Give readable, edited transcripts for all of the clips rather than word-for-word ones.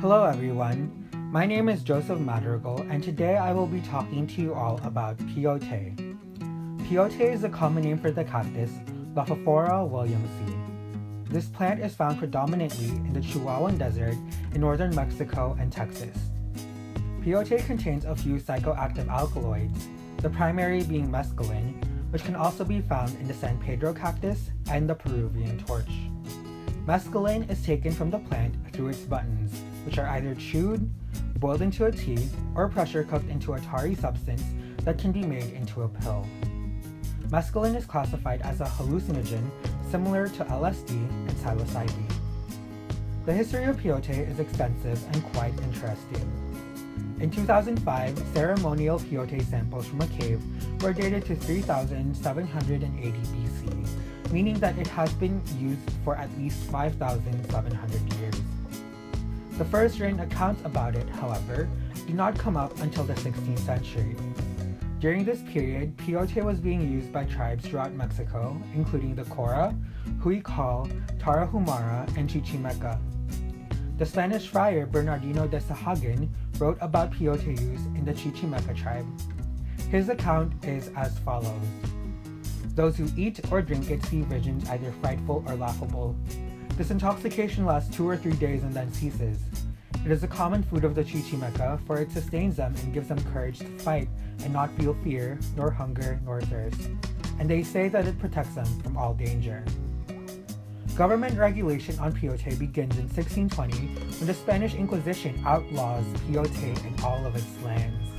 Hello everyone, my name is Joseph Madrigal and today I will be talking to you all about peyote. Peyote is a common name for the cactus Lophophora williamsi. This plant is found predominantly in the Chihuahuan Desert in northern Mexico and Texas. Peyote contains a few psychoactive alkaloids, the primary being mescaline, which can also be found in the San Pedro cactus and the Peruvian torch. Mescaline is taken from the plant through its buttons, which are either chewed, boiled into a tea, or pressure cooked into a tarry substance that can be made into a pill. Mescaline is classified as a hallucinogen similar to LSD and psilocybin. The history of peyote is extensive and quite interesting. In 2005, ceremonial peyote samples from a cave were dated to 3780 BC, meaning that it has been used for at least 5,700 years. The first written accounts about it, however, do not come up until the 16th century. During this period, peyote was being used by tribes throughout Mexico, including the Cora, Huical, Tarahumara, and Chichimeca. The Spanish friar Bernardino de Sahagin wrote about peyote use in the Chichimeca tribe. His account is as follows. Those who eat or drink it see visions either frightful or laughable. This intoxication lasts 2 or 3 days and then ceases. It is a common food of the Chichimeca, for it sustains them and gives them courage to fight and not feel fear, nor hunger, nor thirst. And they say that it protects them from all danger. Government regulation on peyote begins in 1620 when the Spanish Inquisition outlaws peyote in all of its lands.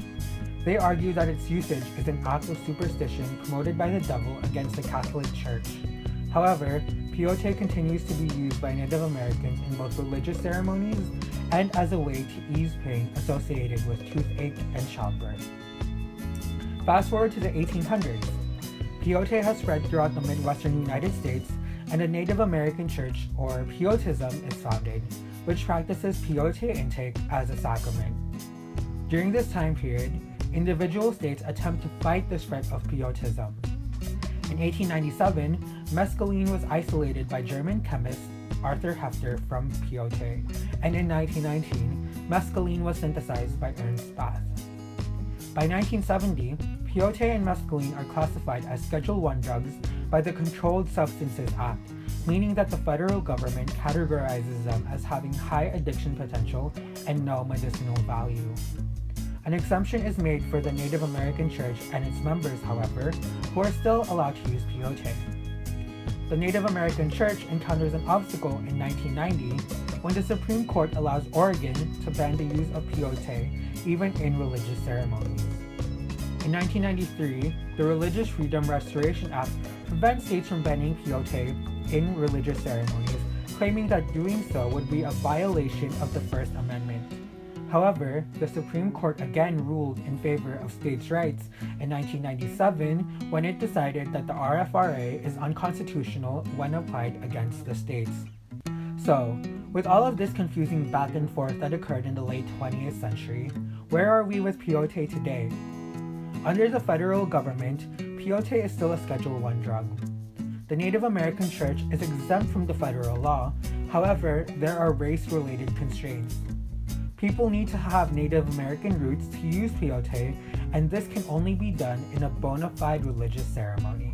They argue that its usage is an act of superstition promoted by the devil against the Catholic Church. However, peyote continues to be used by Native Americans in both religious ceremonies and as a way to ease pain associated with toothache and childbirth. Fast forward to the 1800s. Peyote has spread throughout the Midwestern United States, and a Native American church, or peyotism, is founded, which practices peyote intake as a sacrament. During this time period, individual states attempt to fight the spread of peyotism. In 1897, mescaline was isolated by German chemist Arthur Hefter from peyote, and in 1919, mescaline was synthesized by Ernst Bath. By 1970, peyote and mescaline are classified as Schedule I drugs by the Controlled Substances Act, meaning that the federal government categorizes them as having high addiction potential and no medicinal value. An exemption is made for the Native American Church and its members, however, who are still allowed to use peyote. The Native American Church encounters an obstacle in 1990 when the Supreme Court allows Oregon to ban the use of peyote even in religious ceremonies. In 1993, the Religious Freedom Restoration Act prevents states from banning peyote in religious ceremonies, claiming that doing so would be a violation of the First Amendment. However, the Supreme Court again ruled in favor of states' rights in 1997 when it decided that the RFRA is unconstitutional when applied against the states. So, with all of this confusing back and forth that occurred in the late 20th century, where are we with peyote today? Under the federal government, peyote is still a Schedule I drug. The Native American Church is exempt from the federal law, however, there are race-related constraints. People need to have Native American roots to use peyote, and this can only be done in a bona fide religious ceremony.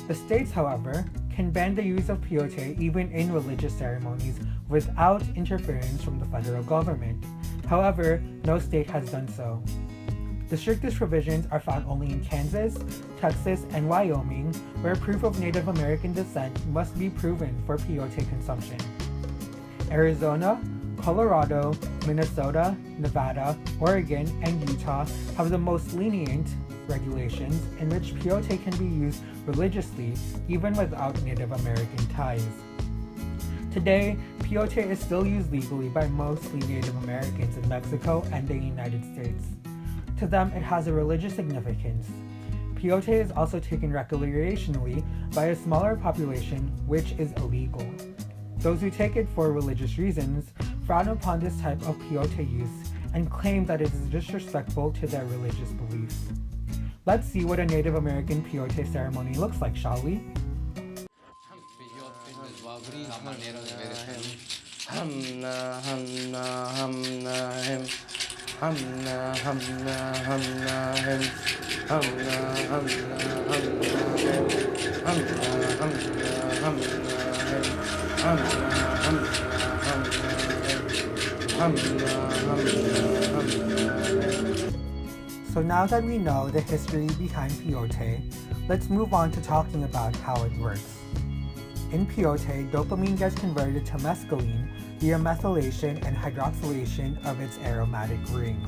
The states, however, can ban the use of peyote even in religious ceremonies without interference from the federal government. However, no state has done so. The strictest provisions are found only in Kansas, Texas, and Wyoming, where proof of Native American descent must be proven for peyote consumption. Arizona, Colorado, Minnesota, Nevada, Oregon, and Utah have the most lenient regulations in which peyote can be used religiously even without Native American ties. Today, peyote is still used legally by mostly Native Americans in Mexico and the United States. To them, it has a religious significance. Peyote is also taken recreationally by a smaller population, which is illegal. Those who take it for religious reasons frown upon this type of peyote use and claim that it is disrespectful to their religious beliefs. Let's see what a Native American peyote ceremony looks like, shall we? Hamna hamna hamna him. Hamna hamna hamna him. Hamna hamna hamna him. Hamna hamna hamna him. Hamna hamna hamna him. Hamna hamna hamna him. So now that we know the history behind peyote, let's move on to talking about how it works. In peyote, dopamine gets converted to mescaline via methylation and hydroxylation of its aromatic ring.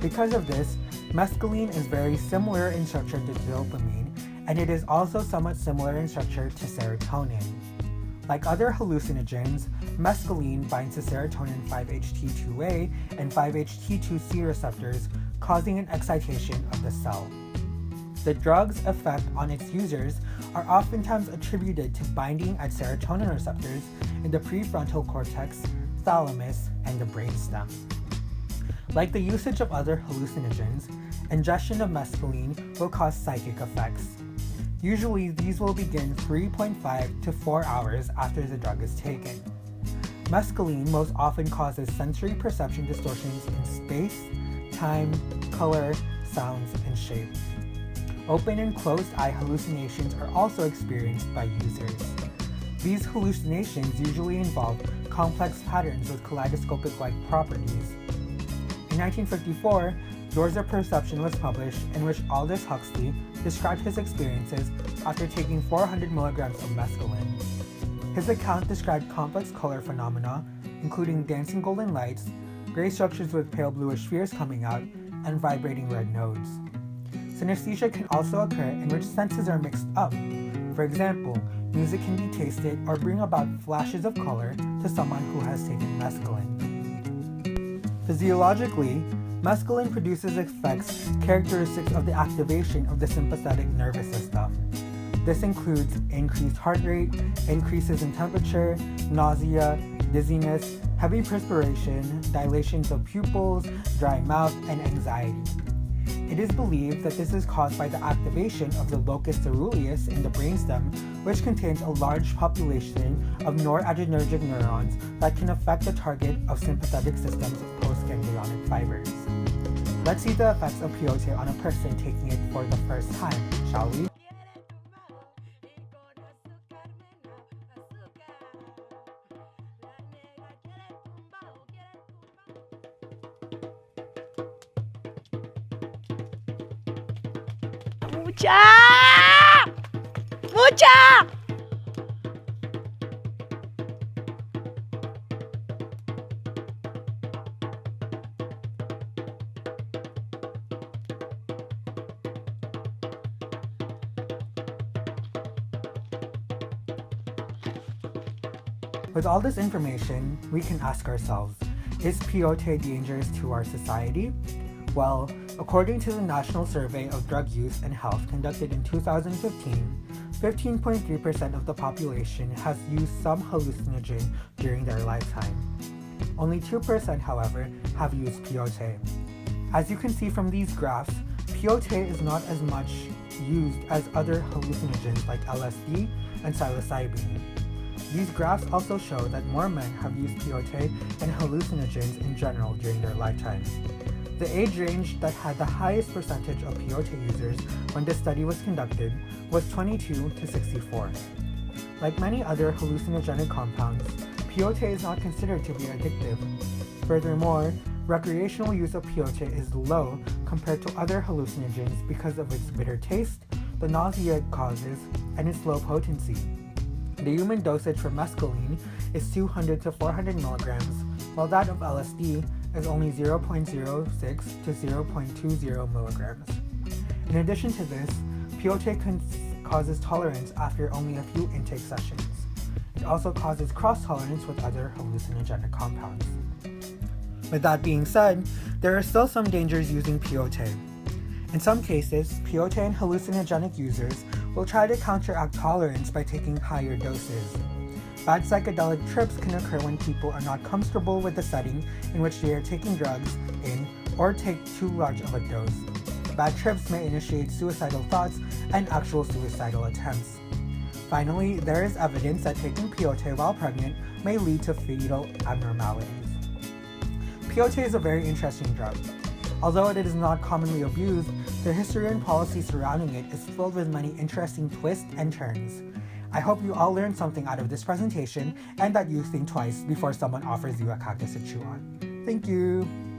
Because of this, mescaline is very similar in structure to dopamine, and it is also somewhat similar in structure to serotonin. Like other hallucinogens, mescaline binds to serotonin 5-HT2A and 5-HT2C receptors, causing an excitation of the cell. The drug's effect on its users are oftentimes attributed to binding at serotonin receptors in the prefrontal cortex, thalamus, and the brainstem. Like the usage of other hallucinogens, ingestion of mescaline will cause psychic effects. Usually, these will begin 3.5 to 4 hours after the drug is taken. Mescaline most often causes sensory perception distortions in space, time, color, sounds, and shape. Open and closed eye hallucinations are also experienced by users. These hallucinations usually involve complex patterns with kaleidoscopic-like properties. In 1954, Doors of Perception was published, in which Aldous Huxley described his experiences after taking 400 milligrams of mescaline. His account described complex color phenomena, including dancing golden lights, gray structures with pale bluish spheres coming out, and vibrating red nodes. Synesthesia can also occur in which senses are mixed up. For example, music can be tasted or bring about flashes of color to someone who has taken mescaline. Physiologically, mescaline produces effects characteristic of the activation of the sympathetic nervous system. This includes increased heart rate, increases in temperature, nausea, dizziness, heavy perspiration, dilations of pupils, dry mouth, and anxiety. It is believed that this is caused by the activation of the locus coeruleus in the brainstem, which contains a large population of noradrenergic neurons that can affect the target of sympathetic system's postganglionic fibers. Let's see the effects of peyote on a person taking it for the first time, shall we? ¡Mucha! ¡Mucha! With all this information, we can ask ourselves, is peyote dangerous to our society? Well, according to the National Survey of Drug Use and Health conducted in 2015, 15.3% of the population has used some hallucinogen during their lifetime. Only 2%, however, have used peyote. As you can see from these graphs, peyote is not as much used as other hallucinogens like LSD and psilocybin. These graphs also show that more men have used peyote and hallucinogens in general during their lifetime. The age range that had the highest percentage of peyote users when the study was conducted was 22 to 64. Like many other hallucinogenic compounds, peyote is not considered to be addictive. Furthermore, recreational use of peyote is low compared to other hallucinogens because of its bitter taste, the nausea it causes, and its low potency. The human dosage for mescaline is 200 to 400 milligrams, while that of LSD is only 0.06 to 0.20 milligrams. In addition to this, peyote causes tolerance after only a few intake sessions. It also causes cross-tolerance with other hallucinogenic compounds. With that being said, there are still some dangers using peyote. In some cases, peyote and hallucinogenic users will try to counteract tolerance by taking higher doses. Bad psychedelic trips can occur when people are not comfortable with the setting in which they are taking drugs in or take too large of a dose. Bad trips may initiate suicidal thoughts and actual suicidal attempts. Finally, there is evidence that taking peyote while pregnant may lead to fetal abnormalities. Peyote is a very interesting drug. Although it is not commonly abused, the history and policy surrounding it is filled with many interesting twists and turns. I hope you all learned something out of this presentation and that you think twice before someone offers you a cactus to chew on. Thank you!